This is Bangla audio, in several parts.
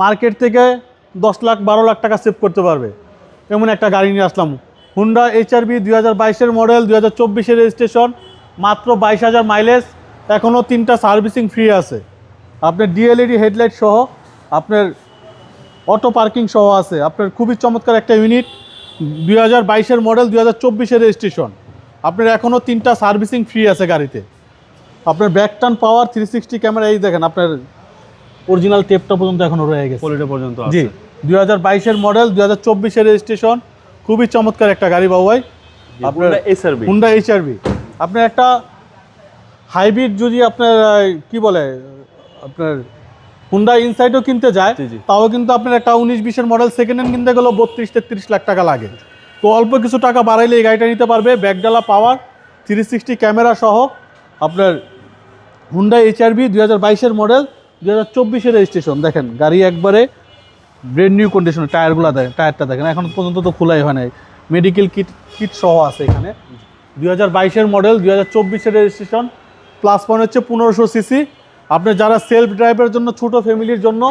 মার্কেট থেকে 10 লাখ 12 লাখ টাকা সেভ করতে পারবে, এমন একটা গাড়ি নিয়ে আসলাম। হুন্ডা HRV 2022-এর মডেল, 2024-এর রেজিস্ট্রেশন, মাত্র 22,000 মাইলেজ, এখনও 3টা সার্ভিসিং ফ্রি আছে। আপনার DLED হেডলাইট সহ, আপনার অটো পার্কিং সহ আছে। আপনার খুবই চমৎকার একটা ইউনিট, 2022-এর মডেল, 2024-এর রেজিস্ট্রেশন। আপনার এখনও 3টা সার্ভিসিং ফ্রি আছে গাড়িতে। আপনার ব্যাক টার্ন পাওয়ার, 360 ক্যামেরা, এই দেখেন আপনার অরিজিনাল টেপটা পর্যন্ত এখনও রয়ে গেছে, পলিটা পর্যন্ত আছে। জি, 2022-এর মডেল, 2024-এর রেজিস্ট্রেশন। খুবই চমৎকার একটা গাড়ি বাবু ভাই, আপনার হুন্ডা HRV। আপনার একটা হাইব্রিড যদি আপনার কি বলে আপনার হুন্ডা ইনসাইডও কিনতে যায়, তাও কিন্তু আপনার একটা 19-20-এর মডেল সেকেন্ড হ্যান্ড কিনতে গেলেও 32-33 লাখ টাকা লাগে। তো অল্প কিছু টাকা বাড়াইলে এই গাড়িটা নিতে পারবে। ব্যাকডালা পাওয়ার, 360 ক্যামেরা সহ আপনার হুন্ডা HRV 2022-এর মডেল, 2024-এর রেজিস্ট্রেশন। দেখেন গাড়ি একবারে ব্র্যান্ড নিউ কন্ডিশন। টায়ারগুলো দেখেন, টায়ারটা দেখেন, এখন পর্যন্ত তো খোলাই হয় নাই। মেডিকেল কিট সহ আছে এখানে। 2022-এর মডেল, 2024-এর রেজিস্ট্রেশন। প্লাস পয়েন্ট হচ্ছে 1500 সিসি। আপনি যারা সেলফ ড্রাইভের জন্য, ছোটো ফ্যামিলির জন্য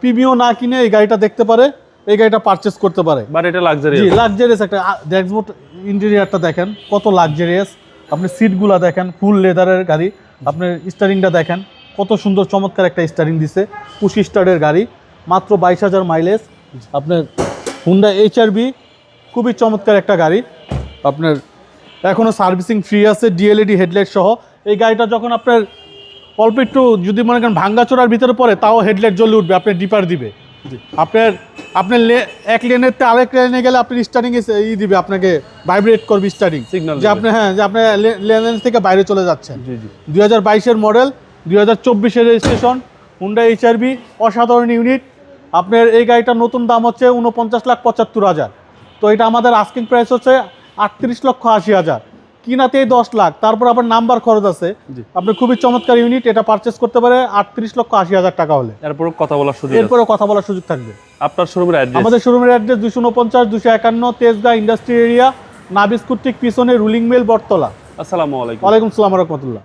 প্রিমিও না কিনে এই গাড়িটা দেখতে পারে, এই গাড়িটা পারচেস করতে পারে। বাট এটা লাক্সারিয়াস, জি লাক্সারিয়াস একটা। ড্যাশবোর্ড ইন্টেরিয়ারটা দেখেন কত লাক্সারিয়াস। আপনি সিটগুলো দেখেন, ফুল লেদারের গাড়ি। আপনার স্টারিংটা দেখেন কত সুন্দর, চমৎকার একটা স্টারিং দিছে। পুশ স্টার্টের গাড়ি, মাত্র 22,000 মাইলেজ। আপনার হুন্ডা HRV খুবই চমৎকার একটা গাড়ি। আপনার এখনও সার্ভিসিং ফ্রি আছে, DLED হেডলাইট সহ। এই গাড়িটা যখন আপনার অল্প একটু যদি মনে করেন ভাঙ্গাচোরার ভিতরে পড়ে, তাও হেডলাইট জ্বলে উঠবে, আপনার ডিপার দিবে। আপনার এক লেনের থেকে আরেক লেনে গেলে আপনার স্টারিং দিবে, আপনাকে ভাইব্রেট করবে স্টারিং সিগন্যাল, যে আপনি যে আপনার লেন থেকে বাইরে চলে যাচ্ছেন। 2022-এর মডেল, 2024-এর রেজিস্ট্রেশন, হুন্ডা HRV, অসাধারণ ইউনিট। আপনার এই গাড়িটার নতুন দাম হচ্ছে 49,75,000। তো এটা আমাদের আস্কিং প্রাইস হচ্ছে 38,80,000। কিনাতেই 10 লাখ, তারপর আবার নাম্বার খরচ আছে। আপনার খুবই চমৎকার ইউনিট, এটা পারচেস করতে পারে 38,80,000 টাকা হলে। এরপরও কথা বলার সুযোগ থাকবে। আপনার শোরুমের অ্যাড্রেস? আমাদের শোরুমের অ্যাড্রেস 249-251 তেজগাঁ ইন্ডাস্ট্রি এরিয়া, নাবিস্কুর ঠিক পিছনে রুলিং মিল, বটতলা। আসসালামু আলাইকুম। ওয়ালাইকুম আসসালাম ওয়া রাহমাতুল্লাহ।